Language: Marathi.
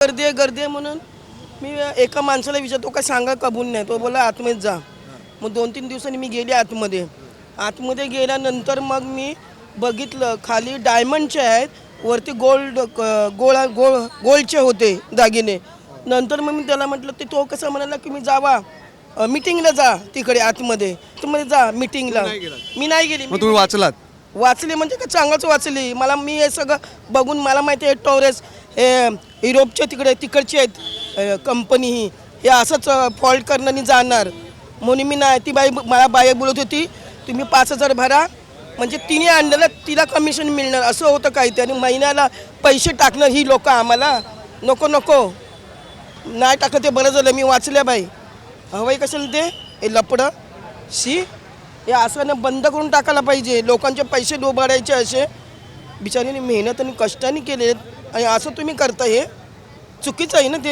गर्दी आहे म्हणून मी एका माणसाला विचारतो काय सांगा कबूल नाही. तो बोला आतमध्ये जा. मग 2-3 दिवसांनी मी गेले आतमध्ये गेल्यानंतर मग मी बघितलं खाली डायमंडचे आहेत, वरती गोल्डचे होते दागिने. नंतर मग मी त्याला म्हटलं ते तो कसं म्हणाला की मी जावा मीटिंगला जा तिकडे आतमध्ये जा मीटिंगला. मी नाही गेली. मग तुम्ही वाचलात? वाचले म्हणजे का चांगलंच वाचली. मी हे सगळं बघून मला माहिती आहे टॉरेस हे युरोपच्या तिकडचे आहेत कंपनी ही हे असंच फॉल्ट करण्यानी जाणार म्हणून मी नाही. ती बाई बोलत होती तुम्ही 5,000 भरा म्हणजे तिने आणलेलं तिला कमिशन मिळणार असं होतं काही ते. आणि महिन्याला पैसे टाकणार ही लोक आम्हाला नको नाही टाकलं ते बरं झालं. मी वाचल्या बाई हवंय कशाला ते हे लपडं हे असं बंद करून टाकायला पाहिजे. लोकांचे पैसे डोबाडायचे असे बिचारीने मेहनत आणि कष्टाने केले आणि असं तुम्ही करता हे चुकीचं आहे ना ते.